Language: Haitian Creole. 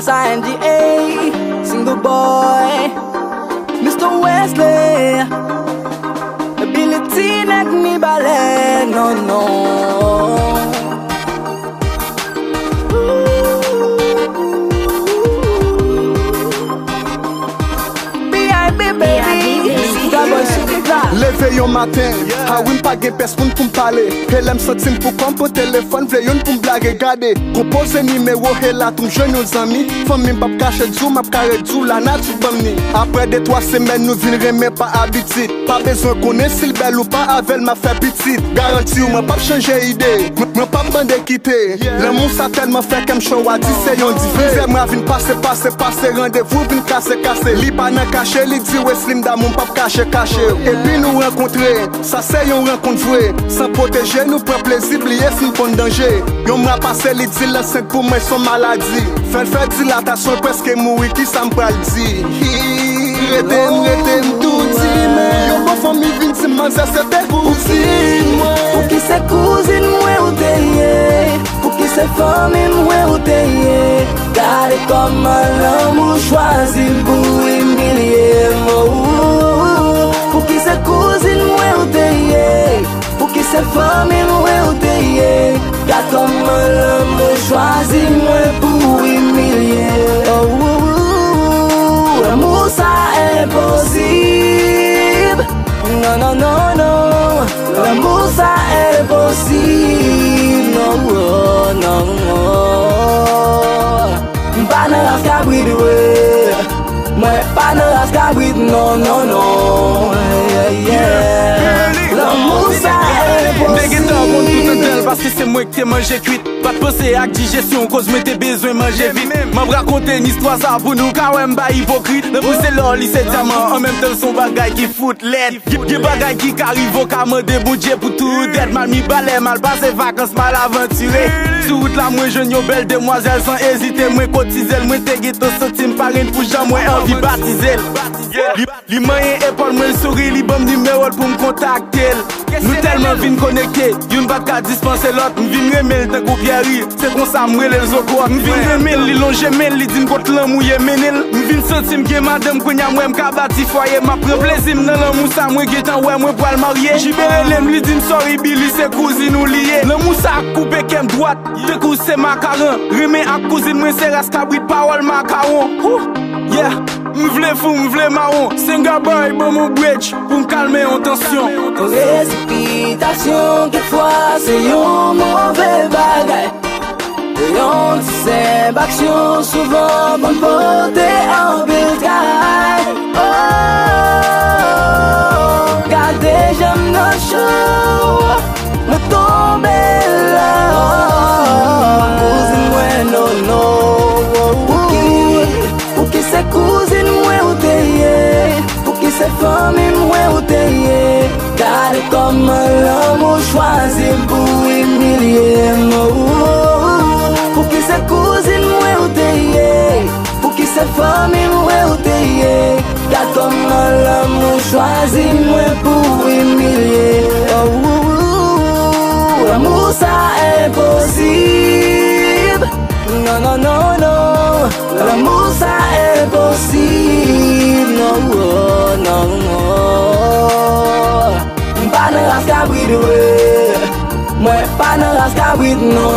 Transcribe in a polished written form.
SINGA, single boy, Mr. Wesley. Ability nek mi balè, no. Leve yon matin, a wim pa gen person pou m'pale. Helem sotim pou kom pou telefon, vle yon pou m'blage gade. Kompose nimero hela tou m'jwen yon zami. Fom mi mbap kache djou, map kare djou, la natu bam ni. Apre de 3 semen nou vin reme pa abitit. Pa bezon konen sil bel ou pa avel ma fe pitit. Garanti ou mwen pap chanje ide, mwen pap bande kite. Le moun sa telman fe kem show a di se yon dive. Fè mwen vin pase, rendez-vous vin kase. Li pa nan kache, li di we slim da moun pap kache. Et puis nous rencontrer, ça c'est yon rencontre vrai. Sans protéger, nous prend plaisir, blier sin bon danger. Yon m'a passé li di l'enceinte pour moi son maladie. Fait dilatation presque mourir, qui ça m'pral di. Rete tout di, mais yon bon famille vin si manze se te cousine. Pour qui c'est cousine moi ou t'ayé, pour qui c'est famille moi ou t'ayé. Gardez comme l'amour choisi pour humilier moi. Pour qui c'est cousine moi ou t'ayé, pour qui c'est famille moi ou t'ayé. Gardez comme l'amour choisi moi pour humilier. L'amour ça impossible. Non. L'amour ça impossible. Non. Pas dans la cabine, moi pas dans la cabine, non. L'amour ça impossible. Parce que c'est moi qui t'ai mangé cuite. Pas de penser à digestion, cause moi t'ai besoin de manger vite. M'a raconté une histoire ça pour nous, car ouais m'ba hypocrite. Le pouce c'est l'or, c'est diamant, en même temps son bagay qui fout l'aide. Y'a bagay qui arrive au camon de budget pour tout d'être. Mal mi balai, mal passé vacances, mal aventuré. Sur route là, moi jeune, yo belle demoiselle sans hésiter. Moi cotiser, moi t'ai guetto centime par une pour jamais, moi envie baptiser. Li moyen épaule, moi le sourire, li bon numéro pour me contacter. Nous tellement vin connectés, y'une bat qu'à dispenser l'autre. M'vin remel d'un groupe yari, c'est comme ça m'rele les zokoa. M'vin remel, li longe mel, li din kote l'amouye menel. M'vin sentim gen madame konya mwen m'ka bati foyer. Ma pre plaisir nan l'amou sa mwen getan ouais mwen pral marier. Jibere li din sorry Billy c'est cousine ou lié. L'amou sa coupe kem droite, te cous c'est macaron. Reme ak cousine mwen c'est raskabrit parole macaron. Yeah, m'vle fou, m'vle marron. Singa boy, bon mon bridge, pour m'calmer en tension. Précipitation, quelquefois c'est yon mauvais bagay. Yon simple action, souvent bonne portée en bilgaille. Gardez j'aime nos shows, me tomber là. Cousine moi non. Pour qui c'est cousine moi ou t'ayé, pour qui c'est famille moi ou t'ayé. Gardez comme l'amour choisi pour humilier moi. Pour qui c'est cousine moi ou t'ayé, pour qui c'est famille moi ou t'ayé. Gardez comme l'amour choisi moi pour humilier. L'amour ça impossible. Non. L'amour ça impossible. Non. Pas dans la cabine, moi pas dans la cabine, non.